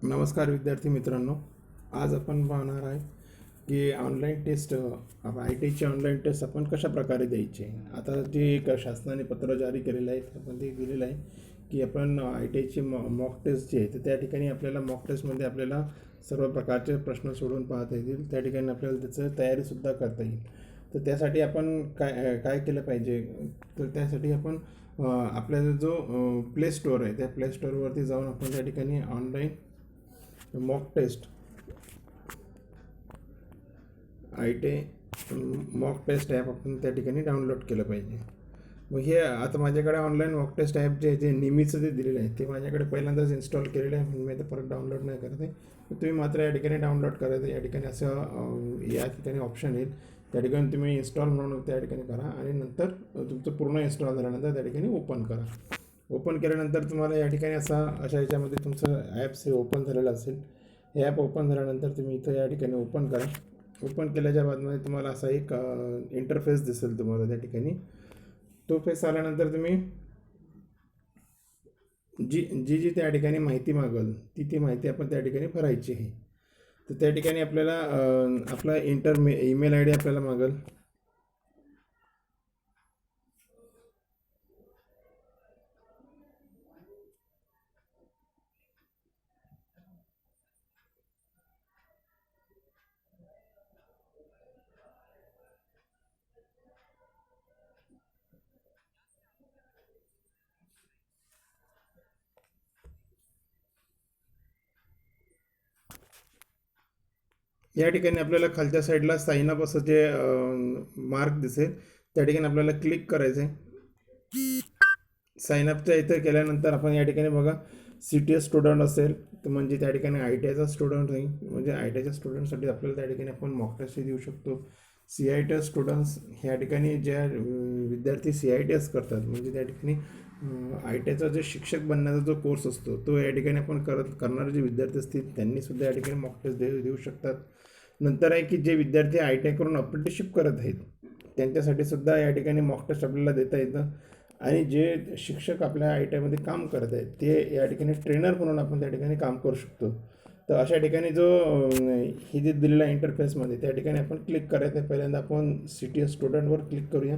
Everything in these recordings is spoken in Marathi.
नमस्कार विद्यार्थी मित्रांनो. आज आपण पाहणार आहे की ऑनलाईन टेस्ट आय टीची ऑनलाईन टेस्ट आपण कशा प्रकारे द्यायची. आता जे एक शासनाने पत्र जारी केलेलं आहे आपण ते दिलेलं आहे की आपण आय टीची मॉक टेस्ट जी आहे तर त्या ठिकाणी आपल्याला मॉक टेस्टमध्ये आपल्याला सर्व प्रकारचे प्रश्न सोडून पाहता येतील. त्या ठिकाणी आपल्याला त्याचं तयारीसुद्धा करता येईल. तर त्यासाठी आपण काय काय केलं पाहिजे, तर त्यासाठी आपण आपला जो प्ले स्टोअर आहे त्या प्ले स्टोअरवरती जाऊन आपण त्या ठिकाणी online mock test I T mock test app आपण त्या ठिकाणी डाउनलोड केलं पाहिजे. मग हे आता माझ्याकडे ऑनलाईन मॉक टेस्ट ॲप जे नेहमीचं जे दिलेलं आहे ते माझ्याकडे पहिल्यांदाच इन्स्टॉल केलेलं आहे, मी आता परत डाउनलोड नाही करत आहे. तुम्ही मात्र या ठिकाणी डाउनलोड करायचं. या ठिकाणी असं या ठिकाणी ऑप्शन येईल, त्या ठिकाणी तुम्ही इन्स्टॉल म्हणून त्या ठिकाणी करा आणि नंतर तुमचं पूर्ण इन्स्टॉल झाल्यानंतर त्या ठिकाणी ओपन करा. ओपन केल्यानंतर तुम्हाला या ठिकाणी अशा याच्यामध्ये तुमचं ॲप्स हे ओपन झालेलं असेल. हे ॲप ओपन झाल्यानंतर तुम्ही इथं या ठिकाणी ओपन करा. ओपन केल्याच्या बादमध्ये तुम्हाला असा एक इंटरफेस दिसेल तुम्हाला त्या ठिकाणी. तो फेस आल्यानंतर तुम्ही जी त्या ठिकाणी माहिती मागेल ती माहिती आपण त्या ठिकाणी भरायची आहे. तर त्या ठिकाणी आपल्याला आपला ईमेल आय डी आपल्याला मागेल. या ठिकाणी आपल्याला खालच्या साईडला साइन अप असं जे मार्क दिसेल त्या ठिकाणी आपल्याला क्लिक करायचं आहे. साइन अपच्या इथं केल्यानंतर आपण या ठिकाणी बघा सी टी एस स्टुडंट असेल तर म्हणजे त्या ठिकाणी आय टी आयचा स्टुडंट नाही, म्हणजे आय टी आयच्या स्टुडंटसाठी आपल्याला त्या ठिकाणी आपण मॉक टेस्ट देऊ शकतो. C I T S students ह्या ठिकाणी ज्या विद्यार्थी सी आय टी एस करतात म्हणजे त्या ठिकाणी आय टी आयचा जो शिक्षक बनण्याचा जो कोर्स असतो तो या ठिकाणी आपण करणारे जे विद्यार्थी असतील त्यांनीसुद्धा या ठिकाणी मॉक टेस्ट देऊ शकतात. नंतर आहे की जे विद्यार्थी आय टी आय करून अप्रेंटिसशिप करत आहेत त्यांच्यासाठी सुद्धा या ठिकाणी मॉक टेस्ट आपल्याला देता येतं. आणि जे शिक्षक आपल्या आय टी आयमध्ये काम करत आहेत ते या ठिकाणी ट्रेनर म्हणून आपण त्या ठिकाणी काम करू शकतो. तर अशा ठिकाणी जो ही जे दिलेला इंटरफेसमध्ये त्या ठिकाणी आपण क्लिक करायचं आहे. पहिल्यांदा आपण सी टी एस स्टुडंटवर क्लिक करूया.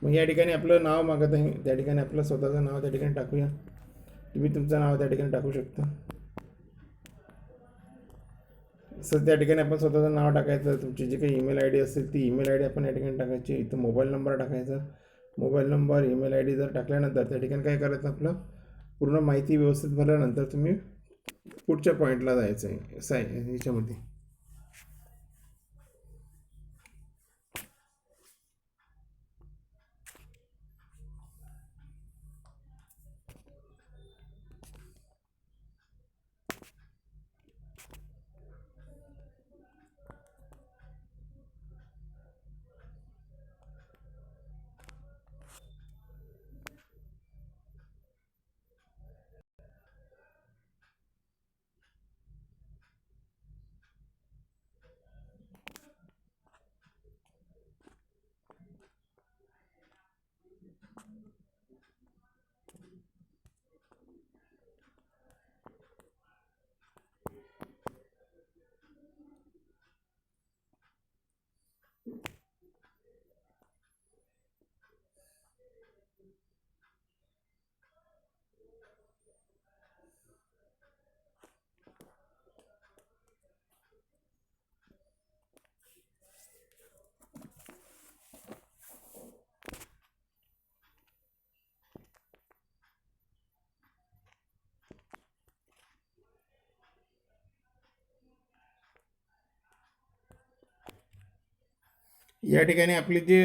मग या ठिकाणी आपलं नाव मागत आहे, त्या ठिकाणी आपलं स्वतःचं नाव त्या ठिकाणी टाकूया. तुम्ही तुमचं नाव त्या ठिकाणी टाकू शकता. सर त्या ठिकाणी आपण स्वतःचं नाव टाकायचं. तुमची जी काही ईमेल आय डी असेल ती ईमेल आय डी आपण या ठिकाणी टाकायची. इथं मोबाईल नंबर टाकायचा. Mobile number email I D जर टाकल्यानंतर त्या ठिकाणी काय करायचं, आपलं पूर्ण माहिती व्यवस्थित भरल्यानंतर तुम्ही पुढच्या पॉईंटला जायचं आहे ह्याच्यामध्ये. या ठिकाणी आपली जे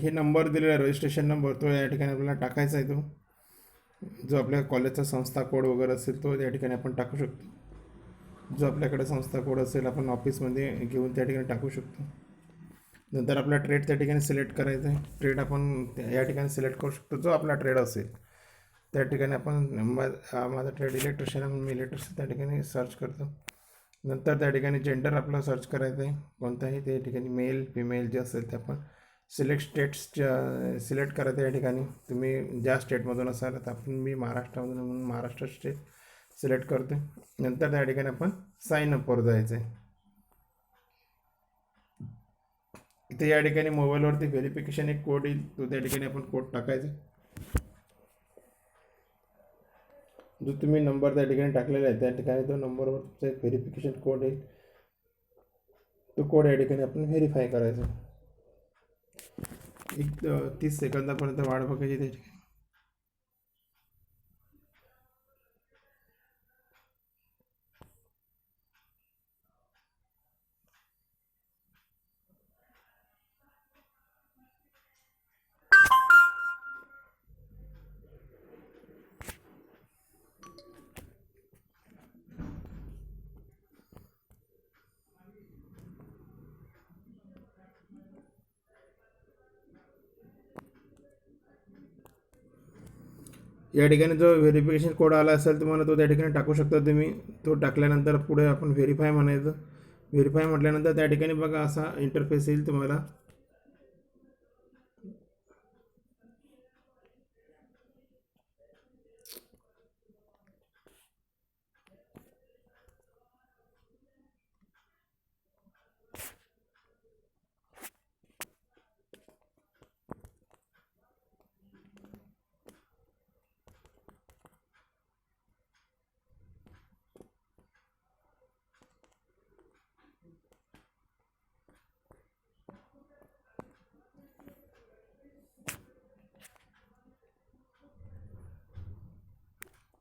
हे नंबर दिलेला आहे रजिस्ट्रेशन नंबर तो या ठिकाणी आपल्याला टाकायचा आहे. तो जो आपल्या कॉलेजचा संस्था कोड वगैरे असेल तो त्या ठिकाणी आपण टाकू शकतो. जो आपल्याकडे संस्था कोड असेल आपण ऑफिसमध्ये घेऊन त्या ठिकाणी टाकू शकतो. नंतर आपला ट्रेड त्या ठिकाणी सिलेक्ट करायचा आहे. ट्रेड आपण या ठिकाणी सिलेक्ट करू शकतो जो आपला ट्रेड असेल त्या ठिकाणी आपण माझा ट्रेड इलेक्ट्रिशियन म्हणून मी इलेक्ट्रिशियन त्या ठिकाणी सर्च करतो. नंतर त्या ठिकाणी जेंडर आपला सर्च करायचं आहे कोणताही, त्या ठिकाणी मेल फिमेल जे असेल ते आपण सिलेक्ट करायचं. या ठिकाणी तुम्ही ज्या स्टेटमधून असाल तर आपण मी महाराष्ट्रामधून म्हणून महाराष्ट्र स्टेट सिलेक्ट करतो. नंतर त्या ठिकाणी आपण साइन अपवर जायचं आहे. इथे या ठिकाणी मोबाईलवरती व्हेरिफिकेशन एक कोड येईल, तो त्या ठिकाणी आपण कोड टाकायचा. जो तुम्ही नंबर त्या ठिकाणी टाकलेला आहे त्या ठिकाणी तो नंबरवर तुमचा एक व्हेरिफिकेशन कोड येईल, तो कोड या ठिकाणी आपण व्हेरीफाय करायचा. एक 30 सेकंदापर्यंत वाट बघायची त्या ठिकाणी. या ठिकाणी जो व्हेरिफिकेशन कोड आला असेल तुम्हाला तो त्या ठिकाणी टाकू शकता तुम्ही. तो टाकल्यानंतर पुढे आपण व्हेरीफाय म्हणायचं. व्हेरीफाय म्हटल्यानंतर त्या ठिकाणी बघा असा इंटरफेस येईल तुम्हाला.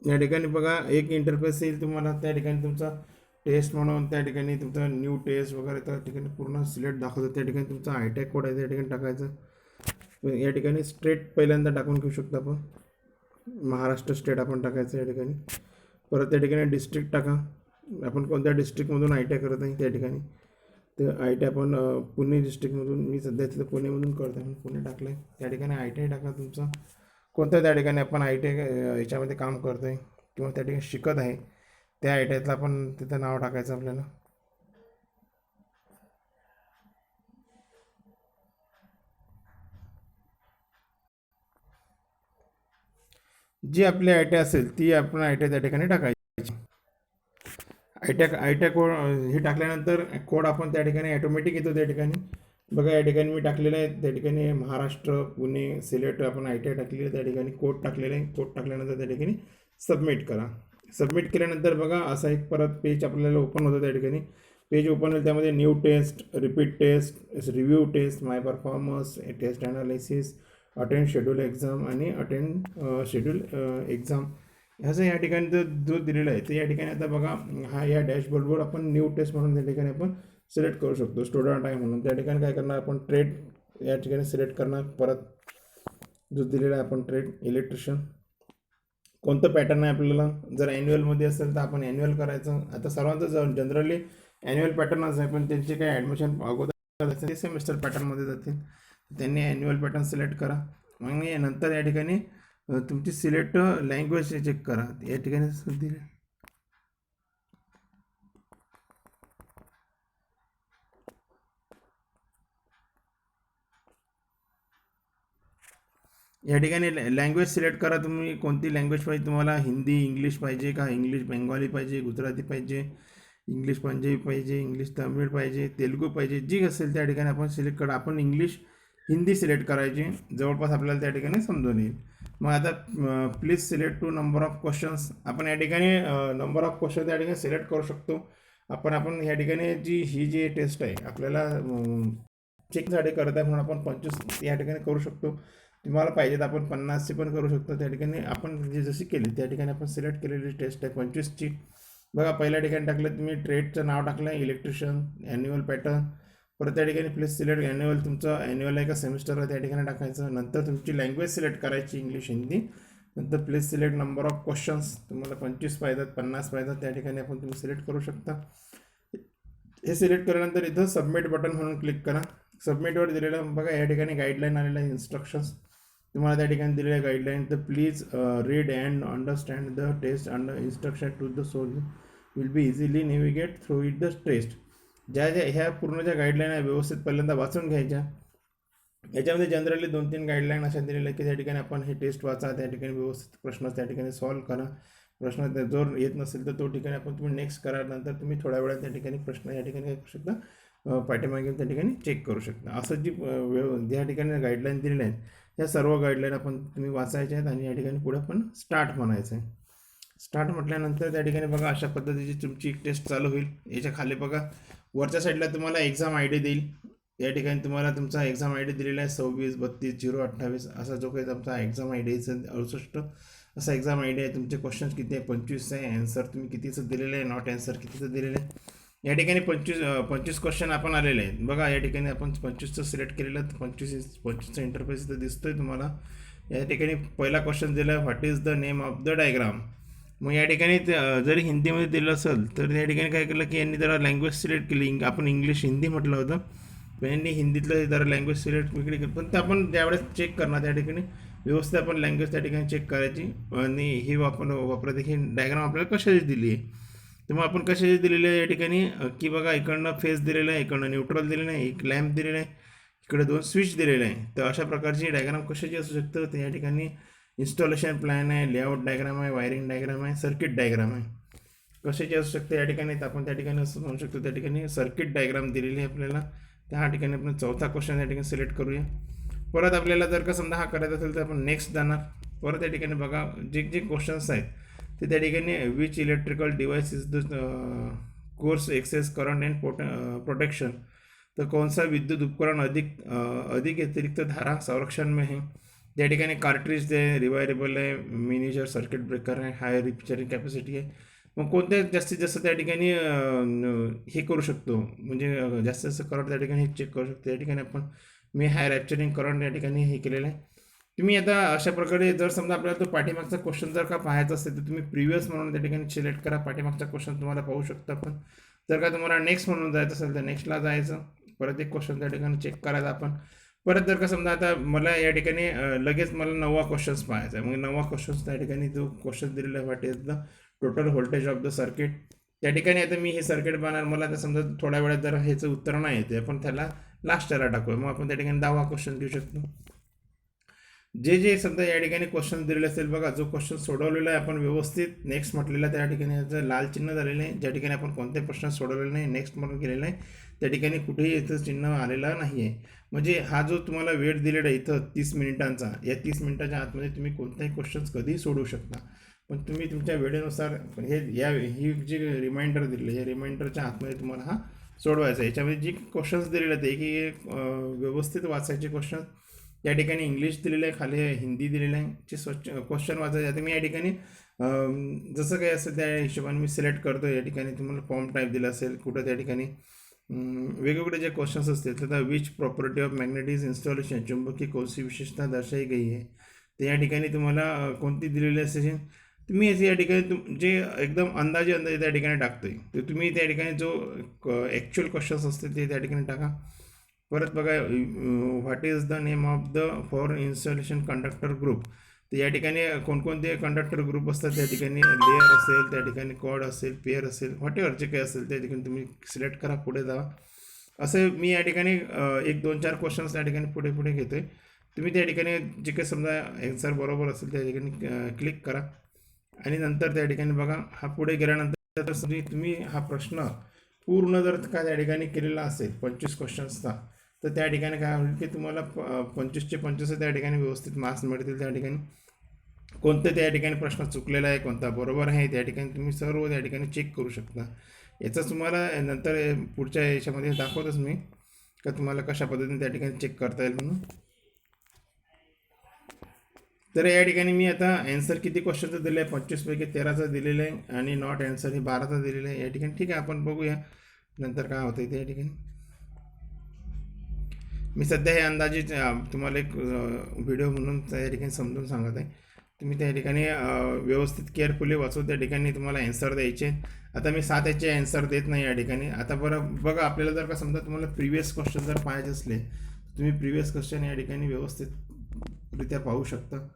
या ठिकाणी बघा एक इंटरफेस येईल तुम्हाला. त्या ठिकाणी तुमचा टेस्ट म्हणून त्या ठिकाणी तुमचा न्यू टेस्ट वगैरे त्या ठिकाणी पूर्ण सिलेक्ट दाखवतो. त्या ठिकाणी तुमचा आयटॅग कोड आहे त्या ठिकाणी टाकायचं. या ठिकाणी स्टेट पहिल्यांदा टाकून घेऊ शकतो आपण. महाराष्ट्र स्टेट आपण टाकायचं या ठिकाणी. परत त्या ठिकाणी डिस्ट्रिक्ट टाका, आपण कोणत्या डिस्ट्रिक्टमधून आयटॅग करत आहे त्या ठिकाणी. तर आयटॅग आपण पुणे डिस्ट्रिक्टमधून, मी सध्या तिथं पुणेमधून करतो आहे, पुणे टाकलं आहे. त्या ठिकाणी आयटॅग टाका तुमचा कोणत्या त्या ठिकाणी आपण आयटॅग याच्यामध्ये काम करतो आहे किंवा त्या ठिकाणी शिकत आहे त्या आयटॅगला आपण तिथं नाव टाकायचं आपल्याला. जी आपली आयटॅग असेल ती आपण आयटॅग त्या ठिकाणी टाकायची. आयटॅग कोड हे टाकल्यानंतर कोड आपण त्या ठिकाणी ॲटोमॅटिक येतो त्या ठिकाणी. बघा या ठिकाणी मी टाकलेलं आहे त्या ठिकाणी महाराष्ट्र पुणे सिलेक्ट आपण आयटॅग टाकलेलं आहे. त्या ठिकाणी कोड टाकलेलं आहे. कोड टाकल्यानंतर त्या ठिकाणी सबमिट करा. सबमिट केल्यानंतर बघा असा एक परत पेज आपल्याला ओपन होतं. त्या ठिकाणी पेज ओपन होईल, त्यामध्ये new test, repeat test, review test, my performance, test analysis, attend schedule exam आणि अटेंड शेड्यूल एक्झाम ह्याचं या ठिकाणी जो दिलेला आहे. तर या ठिकाणी आता बघा हा या डॅशबोर्डवर आपण न्यू टेस्ट म्हणून त्या ठिकाणी आपण सिलेक्ट करू शकतो. स्टुडंट आहे म्हणून त्या ठिकाणी काय करणार आपण ट्रेड या ठिकाणी सिलेक्ट करणार. परत जो दिलेला आहे आपण ट्रेड इलेक्ट्रिशियन, कोणतं पॅटर्न आहे आपल्याला. जर ॲन्युअलमध्ये असेल तर आपण ॲन्युअल करायचं. आता सर्वांचं जनरली ॲन्युअल पॅटर्नच आहे, पण त्यांचे काही ॲडमिशन अगोदर ते सेमिस्टर पॅटर्नमध्ये जातील. त्यांनी ॲन्युअल पॅटर्न सिलेक्ट करा. मग नंतर या ठिकाणी तुमची सिलेक्ट लँग्वेज चेक करा. या ठिकाणी दिले या ठिकाणी लँग्वेज सिलेक्ट करा. तुम्ही कोणती लँग्वेज पाहिजे तुम्हाला. हिंदी इंग्लिश पाहिजे का, इंग्लिश बेंगॉली पाहिजे, गुजराती पाहिजे, इंग्लिश पंजाबी पाहिजे, इंग्लिश तमिळ पाहिजे, तेलुगू पाहिजे, जी असेल त्या ठिकाणी आपण सिलेक्ट करा. आपण इंग्लिश हिंदी सिलेक्ट करायची, जवळपास आपल्याला त्या ठिकाणी समजून येईल. मग आता please select two number of questions, आपण या ठिकाणी नंबर ऑफ क्वेश्चन त्या ठिकाणी सिलेक्ट करू शकतो. आपण या ठिकाणी ही जी टेस्ट आहे आपल्याला चेकसाठी करत आहे म्हणून आपण 25 या ठिकाणी करू शकतो. तुम्हाला पाहिजे तर आपण 50ची पण करू शकतो. त्या ठिकाणी आपण जशी केली त्या ठिकाणी आपण सिलेक्ट केलेली टेस्ट आहे 25ची. बघा पहिल्या ठिकाणी टाकलं तुम्ही ट्रेडचं नाव टाकलं आहे इलेक्ट्रिशियन, ॲन्युअल पॅटर्न. परत त्या ठिकाणी प्लीज सिलेक्ट ॲन्युअल, तुमचं ॲन्युअल आहे का सेमिस्टर आहे त्या ठिकाणी टाकायचं. नंतर तुमची लँग्वेज सिलेक्ट करायची इंग्लिश हिंदी. नंतर please select number of questions, तुम्हाला 25 पाहिजेत 50 पाहिजेत त्या ठिकाणी आपण तुम्ही सिलेक्ट करू शकता. हे सिलेक्ट केल्यानंतर इथं सबमिट बटन म्हणून क्लिक करा. सबमिटवर दिलेलं बघा या ठिकाणी गाईडलाईन आलेलं आहे, इन्स्ट्रक्शन्स तुम्हाला त्या ठिकाणी दिलेल्या गाईडलाईन. तर please read and understand the test and instruction to the soul will be easily navigate through it the test. ज्या ह्या पूर्ण ज्या गाईडलाईन आहे व्यवस्थित पहिल्यांदा वाचून घ्यायच्या. याच्यामध्ये जनरली 2-3 गाईडलाईन अशा दिलेल्या की त्या ठिकाणी आपण हे टेस्ट वाचा, त्या ठिकाणी व्यवस्थित प्रश्न त्या ठिकाणी सॉल्व करा. प्रश्न जो येत नसेल तर तो ठिकाणी आपण तुम्ही नेक्स्ट करा, नंतर तुम्ही थोड्या वेळात त्या ठिकाणी प्रश्न या ठिकाणी काय करू शकता, पाठीमागे त्या ठिकाणी चेक करू शकता. असं जी ज्या ठिकाणी गाईडलाईन दिलेल्या आहेत ह्या सर्व गाईडलाईन आपण तुम्ही वाचायच्या आहेत आणि या ठिकाणी पुढे पण स्टार्ट म्हणायचं आहे. स्टार्ट म्हटल्यानंतर त्या ठिकाणी बघा अशा पद्धतीची तुमची टेस्ट चालू होईल. याच्या खाली बघा वरच्या साईडला तुम्हाला एक्झाम आय डी देईल. या ठिकाणी तुम्हाला तुमचा एक्झाम आय डी दिलेला आहे 26323028 असा जो काही तुमचा एक्झाम आय डी आहे 68 असा एक्झाम आय डी आहे. तुमचे क्वेश्चन्स किती आहे 25 आहे. आन्सर तुम्ही कितीचं दिलेलं आहे, नॉट आन्सर कितीचं दिलेलं आहे. या ठिकाणी 25 क्वेश्चन आपण आलेले आहेत बघा. या ठिकाणी आपण 25चं सिलेक्ट केलेलं आहे. 25चा इंटरफेस इथं दिसतोय तुम्हाला. या ठिकाणी पहिला क्वेश्चन दिला आहे what is the name of the diagram. मग या ठिकाणी जरी हिंदीमध्ये दिलं असेल तर या ठिकाणी काय केलं की यांनी जरा लँग्वेज सिलेक्ट केली. आपण इंग्लिश हिंदी म्हटलं होतं पण यांनी हिंदीतलं जरा लँग्वेज सिलेक्ट वेगळी केली. पण ते आपण ज्यावेळेस चेक करणार त्या ठिकाणी व्यवस्थित आपण लँग्वेज त्या ठिकाणी चेक करायची. आणि ही वापरत ही डायग्राम आपल्याला कशाची दिली आहे. तर मग आपण कशाची दिलेली आहे या ठिकाणी की बघा इकडनं फेस दिलेलं आहे, इकडनं न्यूट्रल दिलेलं आहे, एक लॅम्प दिलेलं आहे, इकडे 2 स्विच दिलेले आहे. तर अशा प्रकारची डायग्राम कशाची असू शकतं. तर या ठिकाणी इन्स्टॉलेशन प्लॅन आहे, लेआउट डायग्राम आहे, वायरिंग डायग्राम आहे, सर्किट डायग्राम आहे. कशाची असू शकते या ठिकाणी तर आपण त्या ठिकाणी असं म्हणू शकतो त्या ठिकाणी सर्किट डायग्राम दिलेली आहे आपल्याला. त्या ठिकाणी आपण चौथा क्वेश्चन या ठिकाणी सिलेक्ट करूया. परत आपल्याला जर का समजा हा करायचा असेल तर आपण नेक्स्ट जाणार. परत या ठिकाणी बघा जे क्वेश्चन्स आहेत ते त्या ठिकाणी which electrical device is the course excess current and protection. तर कौन सा विद्युत उपकरण अधिक अतिरिक्त धारा संरक्षण में है. त्या ठिकाणी कार्ट्रिज आहे, रिवायरेबल आहे, मिनिचर सर्किट ब्रेकर आहे, हाय रिपेअरिंग कॅपॅसिटी आहे. मग कोणत्या जास्तीत जास्त त्या ठिकाणी हे करू शकतो म्हणजे जास्तीत जास्त करंट त्या ठिकाणी चेक करू शकतो. या ठिकाणी आपण मी हाय रॅप्चरिंग करंट या ठिकाणी हे केलेलं आहे. तुम्ही आता अशा प्रकारे जर समजा आपल्याला तो पाठीमागचा क्वेश्चन जर का पाहायचा असेल तर तुम्ही प्रिव्हियस म्हणून त्या ठिकाणी सिलेक्ट करा. पाठीमागचा क्वेश्चन तुम्हाला पाहू शकता. पण जर का तुम्हाला नेक्स्ट म्हणून जायचं असेल तर नेक्स्टला जायचं. परत एक क्वेश्चन त्या ठिकाणी चेक करायचा आपण. परत जर का समजा आता मला या ठिकाणी लगेच मला 9वा क्वेश्चन्स पाहायचा आहे. मग 9वा क्वेश्चन्स त्या ठिकाणी जो क्वेश्चन दिलेला आहे what is the total voltage of the circuit. त्या ठिकाणी आता मी हे सर्किट पाहणार. मला आता समजा थोड्या वेळात जर ह्याचं उत्तर नाही येते आपण त्याला लास्टला टाकूया. मग आपण त्या ठिकाणी 10वा क्वेश्चन घेऊ शकतो. जे समजा या ठिकाणी क्वेश्चन दिलेले असेल बघा जो क्वेश्चन सोडवलेला आहे आपण व्यवस्थित नेक्स्ट म्हटलेला त्या ठिकाणी याचं लाल चिन्ह झालेलं आहे. ज्या ठिकाणी आपण कोणते प्रश्न सोडवलेले नाही नेक्स्ट म्हणून केलेलं आहे त्या ठिकाणी कुठेही इथं चिन्ह आलेला नाही आहे. म्हणजे हा जो तुम्हाला वेळ दिलेला आहे इथं 30 मिनिटांचा, या 30 मिनिटाच्या आतमध्ये तुम्ही कोणताही क्वेश्चन्स कधीही सोडवू शकता. पण तुम्ही तुमच्या वेळेनुसार ही जी रिमाइंडर दिली या रिमाइंडरच्या आतमध्ये तुम्हाला हा सोडवायचा आहे. याच्यामध्ये जी क्वेश्चन्स दिलेले आहेत की व्यवस्थित वाचायचे क्वेश्चन. या ठिकाणी इंग्लिश दिलेलं आहे, खाली हिंदी दिलेलं आहे. जे स्वच्छ क्वेश्चन वाचायचे आता मी या ठिकाणी जसं काही असेल त्या हिशोबाने मी सिलेक्ट करतो. या ठिकाणी तुम्हाला फॉर्म टाईप दिला असेल कुठं त्या ठिकाणी वेगवेगळे जे क्वेश्चन्स असतील तर which property of magnetic installation चुंबकीय कोणती विशेषता दर्शाई गई आहे. तर या ठिकाणी तुम्हाला कोणती दिलेली असेल तुम्ही याची या ठिकाणी जे एकदम अंदाजे त्या ठिकाणी टाकतोय तर तुम्ही त्या ठिकाणी जो ॲक्च्युअल क्वेश्चन्स असतील ते त्या ठिकाणी टाका. परत बघा what is the name of the for installation conductor group. तर या ठिकाणी कोणकोणते कंडक्टर ग्रुप असतात त्या ठिकाणी लेअर असेल, त्या ठिकाणी कॉड असेल, पेअर असेल, व्हॉटेवर जे काही असेल त्या ठिकाणी तुम्ही सिलेक्ट करा, पुढे जावा. असं मी या ठिकाणी 1-2-4 क्वेश्चन्स त्या ठिकाणी पुढे घेतो आहे. तुम्ही त्या ठिकाणी जे काही समजा आन्सर बरोबर असेल त्या ठिकाणी क्लिक करा आणि नंतर त्या ठिकाणी बघा हा पुढे गेल्यानंतर तुम्ही हा प्रश्न पूर्ण जर का त्या ठिकाणी केलेला असेल 25 क्वेश्चन्सचा तर त्या ठिकाणी काय होईल की तुम्हाला 25चे 25 त्या ठिकाणी व्यवस्थित मार्क्स मिळतील. त्या ठिकाणी कोणते त्या ठिकाणी प्रश्न चुकलेला आहे कोणता बरोबर आहे त्या ठिकाणी तुम्ही सर्व त्या ठिकाणी चेक करू शकता. याचं तुम्हाला नंतर पुढच्या याच्यामध्ये दाखवतच मी का तुम्हाला कशा पद्धतीने त्या ठिकाणी चेक करता येईल म्हणून. तर या ठिकाणी मी आता आन्सर किती क्वेश्चनचं दिलं आहे 25पैकी 13चं दिलेलं आहे आणि नॉट आन्सर हे 12चं दिलेलं आहे. या ठिकाणी ठीक आहे आपण बघूया नंतर काय होतं त्या ठिकाणी. मी सध्या हे अंदाजे तुम्हाला एक व्हिडिओ म्हणून त्या ठिकाणी समजून सांगत आहे. तुम्ही त्या ठिकाणी व्यवस्थित केअरफुली वाचू त्या ठिकाणी तुम्हाला आन्सर द्यायचे. आता मी 7 याचे आन्सर देत नाही या ठिकाणी. आता बघा आपल्याला जर का समजा तुम्हाला प्रिव्हियस क्वेश्चन जर पाहायचे असले तुम्ही प्रिव्हियस क्वेश्चन या ठिकाणी व्यवस्थितरित्या पाहू शकता.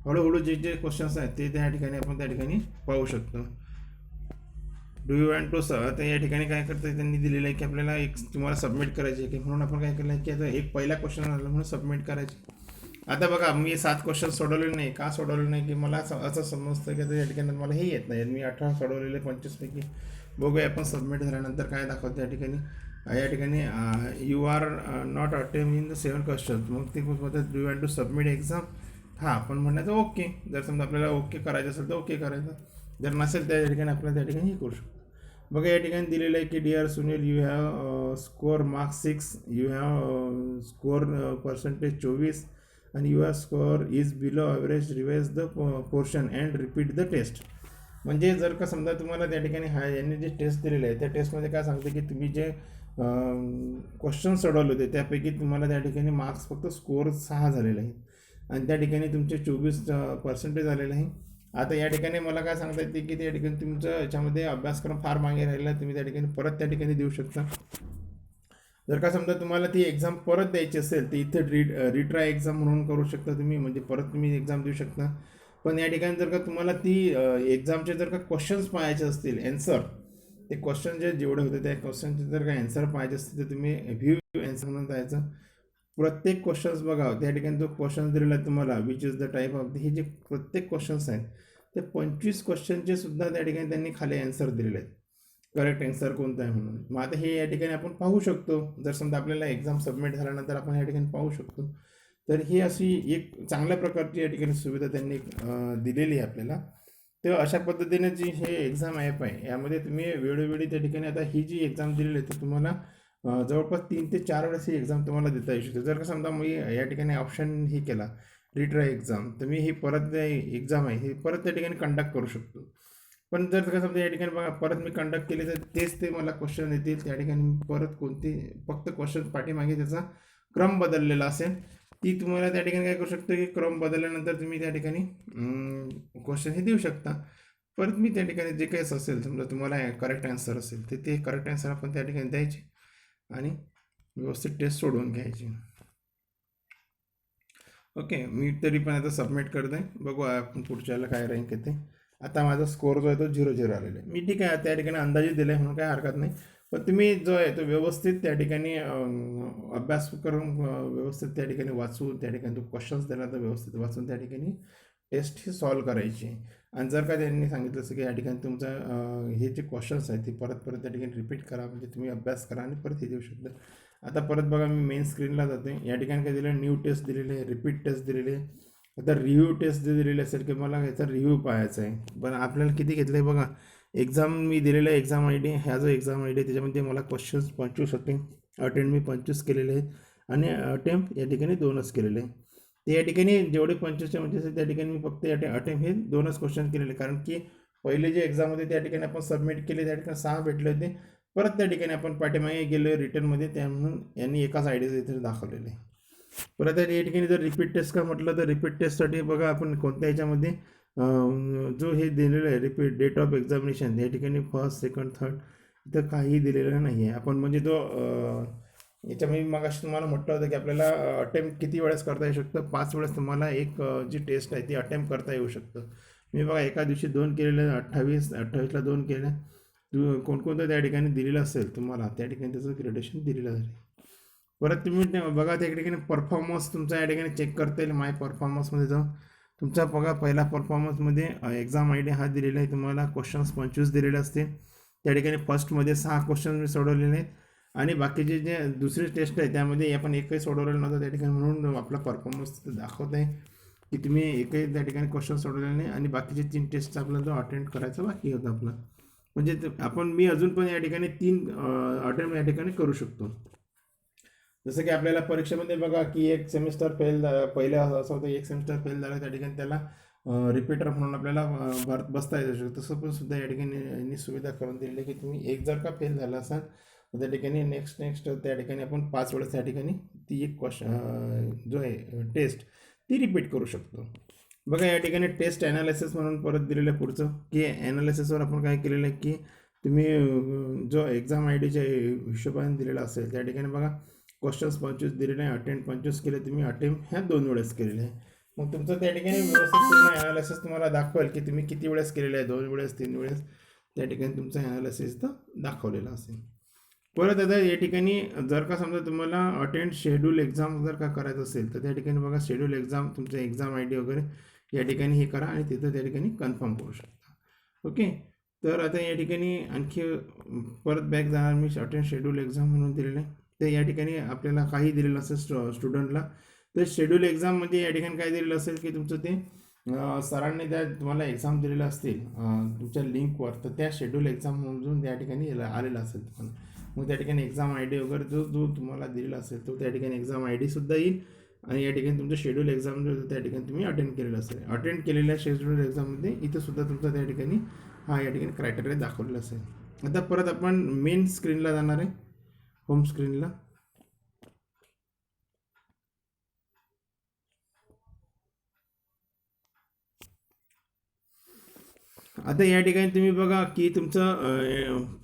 हळूहळू जे क्वेश्चन्स आहेत ते त्या ठिकाणी आपण त्या ठिकाणी पाहू शकतो. डू यू वॉन्ट टू तर या ठिकाणी काय करतं त्यांनी दिलेलं आहे की आपल्याला एक तुम्हाला सबमिट करायचे आहे की म्हणून आपण काय केलं आहे की आता एक पहिला क्वेश्चन आला म्हणून सबमिट करायचे. आता बघा मी 7 क्वेश्चन सोडवलेले नाही. का सोडवले नाही की मला असं समजतं की या ठिकाणी मला हे येत नाही. मी 18 सोडवलेले 25 पैकी. बघूया आपण सबमिट झाल्यानंतर काय दाखवतं या ठिकाणी. या ठिकाणी you are not attempt in the 7 question. मग ते बोलतात do want to submit exam. हां आपण म्हणायचं ओके. जर समजा आपल्याला ओके करायचं असेल तर ओके करायचं. जर नसेल त्या ठिकाणी आपल्याला त्या ठिकाणी हे करू शकतो. बघा या ठिकाणी दिलेलं आहे की dear Sunil you have score marks 6, you have score percentage 24 and your score is below average. Revise the portion and repeat the test. म्हणजे जर का समजा तुम्हाला त्या ठिकाणी यांनी जे टेस्ट दिलेले आहे त्या टेस्टमध्ये काय सांगते की तुम्ही जे क्वेश्चन सोडवले होते त्यापैकी तुम्हाला त्या ठिकाणी मार्क्स फक्त स्कोअर 6 झालेले आहे आणि त्या ठिकाणी तुमचे 24% आलेले आहे. आता या ठिकाणी मला काय सांगता येते की त्या ठिकाणी तुमचं याच्यामध्ये अभ्यासक्रम फार मागे राहिला, तुम्ही त्या ठिकाणी परत त्या ठिकाणी देऊ शकता. जर का समजा तुम्हाला ती एक्झाम परत द्यायची असेल तर इथे रिट्राय एक्झाम म्हणून करू शकता तुम्ही, म्हणजे परत तुम्ही एक्झाम देऊ शकता. पण या ठिकाणी जर का तुम्हाला ती एक्झामचे जर का क्वेश्चन्स पाहायचे असतील ॲन्सर, ते क्वेश्चन जेवढे होते त्या क्वेश्चनचे जर का ॲन्सर पाहिजे असतील तर तुम्ही व्ह्यू ॲन्सर म्हणून जायचं. प्रत्येक क्वेश्चन्स बघा त्या ठिकाणी जो क्वेश्चन दिलेला आहे तुम्हाला which is the type of, हे जे प्रत्येक क्वेश्चन्स आहेत ते 25 क्वेश्चनचे सुद्धा त्या ठिकाणी त्यांनी खाली ॲन्सर दिलेले आहेत. करेक्ट ॲन्सर कोणता आहे म्हणून. मग आता हे या ठिकाणी आपण पाहू शकतो. जर समजा आपल्याला एक्झाम सबमिट झाल्यानंतर आपण या ठिकाणी पाहू शकतो. तर ही अशी एक चांगल्या प्रकारची या ठिकाणी सुविधा त्यांनी दिलेली आहे आपल्याला. तर अशा पद्धतीने जी हे एक्झाम ॲप आहे यामध्ये तुम्ही वेळोवेळी त्या ठिकाणी आता ही जी एक्झाम दिलेली आहे ती तुम्हाला जवळपास 3 ते 4 वेळेस ही एक्झाम तुम्हाला देता येऊ शकते. जर का समजा मी या ठिकाणी ऑप्शन ही केला रिट्राय एक्झाम, तर मी ही परत एक्झाम आहे ही परत त्या ठिकाणी कंडक्ट करू शकतो. पण जर का समजा या ठिकाणी बघा परत मी कंडक्ट केले तर तेच ते मला क्वेश्चन येतील. त्या ठिकाणी परत कोणती फक्त क्वेश्चन पाठीमागे त्याचा क्रम बदललेला असेल, ती तुम्हाला त्या ठिकाणी काय करू शकतो की क्रम बदलल्यानंतर तुम्ही त्या ठिकाणी क्वेश्चन हे देऊ शकता. परत मी त्या ठिकाणी जे काही असेल समजा तुम्हाला करेक्ट आन्सर असेल तर ते करेक्ट आन्सर आपण त्या ठिकाणी द्यायचे आणि व्यवस्थित टेस्ट सोडवून घ्यायची. ओके, मी तरी पण आता सबमिट करत आहे. बघू आपण पुढच्याला काय रँक येते. आता माझा स्कोअर जो आहे तो 0-0 आलेला आहे. मी ठीक आहे त्या ठिकाणी अंदाजे दिला आहे म्हणून काय हरकत नाही. पण तुम्ही जो आहे तो व्यवस्थित त्या ठिकाणी अभ्यास करून व्यवस्थित त्या ठिकाणी वाचून त्या ठिकाणी तो क्वेश्चन्स दिला तर व्यवस्थित वाचून त्या ठिकाणी टेस्ट ही सॉल्व करायची. आणि जर का त्यांनी सांगितलं असं की या ठिकाणी तुमचं हे जे क्वेश्चन्स आहेत ते परत परत त्या ठिकाणी रिपीट करा, म्हणजे तुम्ही अभ्यास करा आणि परत हे देऊ शकता. आता परत बघा मी मेन स्क्रीनला जाते. या ठिकाणी काय दिलं आहे, न्यू टेस्ट दिलेले आहे, रिपीट टेस्ट दिलेले आहे. आता रिव्ह्यू टेस्ट जे दिलेले असेल की मला याचा रिव्ह्यू पाहायचा आहे. पण आपल्याला किती घेतलं आहे बघा. एक्झाम मी दिलेला आहे एक्झाम आय डी, ह्या जो एक्झाम आय डी त्याच्यामध्ये मला क्वेश्चन्स 25 होते. अटेम्प्ट मी 25 केलेले आहेत आणि अटेम्प्ट या ठिकाणी 2च केलेले आहे. ते या ठिकाणी जेवढे 25च्या 25 आहेत त्या ठिकाणी मी फक्त अटेम्प्ट हे 2च क्वेश्चन केलेले, कारण की पहिले जे एक्झाम होते त्या ठिकाणी आपण सबमिट केले त्या ठिकाणी 6 भेटले होते. परत त्या ठिकाणी आपण पाठीमागे गेलो रिटर्नमध्ये, त्या म्हणून यांनी एकाच आय डीचं इथे दाखवलेलं आहे. परत या ठिकाणी जर रिपीट टेस्ट का म्हटलं तर रिपीट टेस्टसाठी बघा आपण कोणत्या ह्याच्यामध्ये जो हे दिलेलं आहे रिपीट डेट ऑफ एक्झामिनेशन या ठिकाणी फर्स्ट सेकंड थर्ड इथं काही दिलेलं नाही आहे. आपण म्हणजे तो याच्यामध्ये मग तुम्हाला म्हटलं होतं की आपल्याला अटेम्प्ट किती वेळेस करता येऊ शकतं. 5 वेळेस तुम्हाला एक जी टेस्ट आहे ती अटेम्प्ट करता येऊ शकतं. मी बघा एका दिवशी 2 केलेले, 28ला 2 केले. कोणकोणतं त्या ठिकाणी दिलेलं असेल तुम्हाला त्या ठिकाणी त्याचं ग्रेडेशन दिलेलं आहे. परत तुम्ही बघा त्या ठिकाणी परफॉर्मन्स तुमचा या ठिकाणी चेक करता येईल. माय परफॉर्मन्समध्ये जाऊन तुमचा बघा पहिला परफॉर्मन्समध्ये एक्झाम आय डी हा दिलेला आहे तुम्हाला. क्वेश्चन्स 25 दिलेले असते. त्या ठिकाणी फर्स्टमध्ये 6 क्वेश्चन मी सोडवलेले आहेत आणि बाकीचे जे दुसरी टेस्ट आहे त्यामध्ये आपण एकही सोडवलेलं नव्हतं त्या ठिकाणी, म्हणून आपला परफॉर्मन्स दाखवत आहे की तुम्ही एकही त्या ठिकाणी क्वेश्चन सोडवलेले नाही आणि बाकीचे 3 टेस्ट आपल्याला जो अटेंड करायचा बाकी होता आपला. म्हणजे मी अजून पण या ठिकाणी 3 अटेम्प्ट या ठिकाणी करू शकतो. जसं की आपल्याला परीक्षेमध्ये बघा की एक सेमिस्टर फेल झाला, पहिल्या असं होतं एक सेमिस्टर फेल झालं त्या ठिकाणी त्याला रिपीटर म्हणून आपल्याला बसता येऊ शकतो. तसं पण सुद्धा या ठिकाणी सुविधा करून दिलेली आहे की तुम्ही एक जर का फेल झाला असाल तर त्या ठिकाणी नेक्स्ट त्या ठिकाणी आपण 5 वेळेस त्या ठिकाणी ती एक जो आहे टेस्ट ती रिपीट करू शकतो. बघा या ठिकाणी टेस्ट ॲनालिसिस म्हणून परत दिलेलं आहे पुढचं की ॲनालिसिसवर आपण काय केलेलं आहे की तुम्ही जो एक्झाम आय डीच्या हिशोबाने दिलेला असेल त्या ठिकाणी बघा क्वेश्चन्स 25 दिलेले आहे, अटेम्प्ट 25 केले तुम्ही, अटेम्प्ट ह्या 2 वेळेस केलेले आहे. मग तुमचं त्या ठिकाणी व्यवस्थित पूर्ण ॲनालिसिस तुम्हाला दाखवेल की तुम्ही किती वेळेस केलेलं आहे, 2 वेळेस 3 वेळेस त्या ठिकाणी तुमचं ॲनालिसिस तर दाखवलेलं असेल. परत आता या ठिकाणी जर का समजा तुम्हाला अटेंड शेड्यूल एक्झाम जर का करायचं असेल तर त्या ठिकाणी बघा शेड्यूल एक्झाम तुमचं एक्झाम आय डी वगैरे या ठिकाणी हे करा आणि तिथं त्या ठिकाणी कन्फर्म करू शकता. ओके. तर आता या ठिकाणी आणखी परत बॅक जाणार मी अटेंड शेड्यूल एक्झाम म्हणून दिलेलं आहे. तर या ठिकाणी आपल्याला काही दिलेलं असेल स्टुडंटला. तर शेड्यूल एक्झाम म्हणजे या ठिकाणी काय दिलेलं असेल की तुमचं ते सरांनी त्या तुम्हाला एक्झाम दिलेल्या असतील तुमच्या लिंकवर, तर त्या शेड्यूल एक्झाममधून त्या ठिकाणी आलेलं असेल तुम्हाला. मग त्या ठिकाणी एक्झाम आय डी वगैरे जो जो तुम्हाला दिलेला असेल तो त्या ठिकाणी एक्झाम आय डीसुद्धा येईल आणि या ठिकाणी तुमचं शेड्यूल एक्झाम जो त्या ठिकाणी तुम्ही अटेंड केलेलं असेल. अटेंड केलेल्या शेड्यूल एक्झाममध्ये इथं सुद्धा तुमचा त्या ठिकाणी हा या ठिकाणी क्रायटेरिया दाखवलेला असेल. आता परत आपण मेन स्क्रीनला जाणार आहे, होम स्क्रीनला. आता या ठिकाणी तुम्ही बघा की तुमचा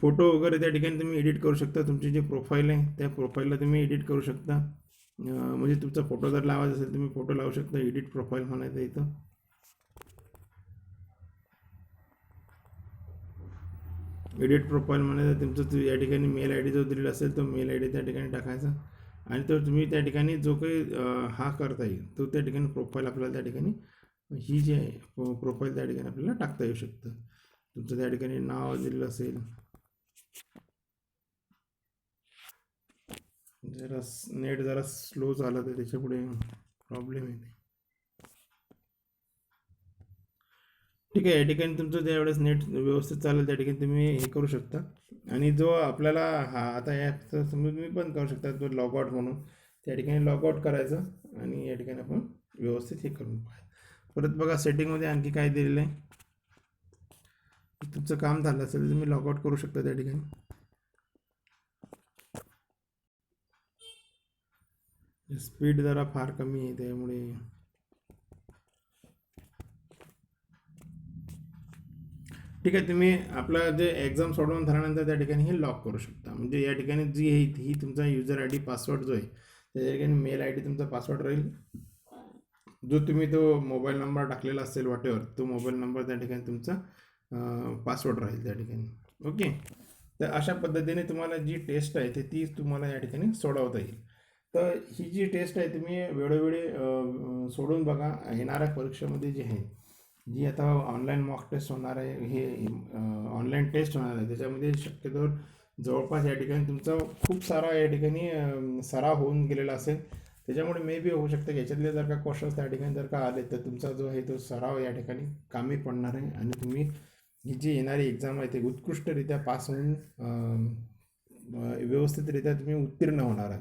फोटो वगैरे त्या ठिकाणी तुम्ही एडिट करू शकता. तुमची जी प्रोफाईल आहे त्या प्रोफाईलला तुम्ही एडिट करू शकता. म्हणजे तुमचा फोटो जर लावायचा असेल तुम्ही फोटो लावू शकता. एडिट प्रोफाईल म्हणायचं इथं. एडिट प्रोफाईल म्हणायचं तुमचं या ठिकाणी मेल आय डी जो दिलेला असेल तो मेल आय डी त्या ठिकाणी टाकायचा आणि तो तुम्ही त्या ठिकाणी जो काही हा करता येईल तो त्या ठिकाणी प्रोफाईल आपल्याला त्या ठिकाणी ही जी आहे प्रोफाईल त्या ठिकाणी आपल्याला टाकता येऊ शकतं. तुमचं त्या ठिकाणी नाव दिलेलं असेल. जरा नेट जरा स्लो झाला तर त्याच्यापुढे प्रॉब्लेम येते. ठीक आहे. या ठिकाणी तुमचं त्यावेळेस नेट व्यवस्थित चालेल त्या ठिकाणी तुम्ही हे करू शकता. आणि जो आपल्याला हा आता ॲपचा समजा तुम्ही बंद करू शकता तो लॉगआउट म्हणून त्या ठिकाणी लॉगआउट करायचं आणि या ठिकाणी आपण व्यवस्थित हे करून पाहायचं. परत बघा सेटिंगमध्ये आणखी काय दिलेलं आहे. तुमचं काम झालं असेल तर तुम्ही लॉगआउट करू शकता त्या ठिकाणी. स्पीड जरा फार कमी आहे त्यामुळे ठीक आहे. तुम्ही आपलं जे एक्झाम सोडवून झाल्यानंतर त्या ठिकाणी हे लॉक करू शकता. म्हणजे या ठिकाणी जी ही तुमचा युजर आय डी पासवर्ड जो आहे त्या ठिकाणी मेल आय डी तुमचा पासवर्ड राहील. जो तुम्ही तो मोबाईल नंबर टाकलेला असेल वाटेवर तो मोबाईल नंबर त्या ठिकाणी तुमचा पासवर्ड राहील त्या ठिकाणी. ओके. तर अशा पद्धतीने तुम्हाला जी टेस्ट आहे ती तुम्हाला या ठिकाणी सोडवता येईल. तर ही जी टेस्ट आहे तुम्ही वेळोवेळी सोडून बघा. येणाऱ्या परीक्षेमध्ये जी आहे जी आता ऑनलाईन मॉक टेस्ट होणार आहे, हे ऑनलाईन टेस्ट होणार आहे त्याच्यामध्ये शक्यतो जवळपास या ठिकाणी तुमचा खूप सारा या ठिकाणी सराव होऊन गेलेला असेल. त्याच्यामुळे मे बी होऊ शकतं की याच्यातले जर का क्वेश्चन्स त्या ठिकाणी जर का आले तर तुमचा जो आहे तो सराव या ठिकाणी कामी पडणार आहे आणि तुम्ही ही जी येणारी एक्झाम आहे ते उत्कृष्टरित्या पास होऊन व्यवस्थितरित्या तुम्ही उत्तीर्ण होणार आहे.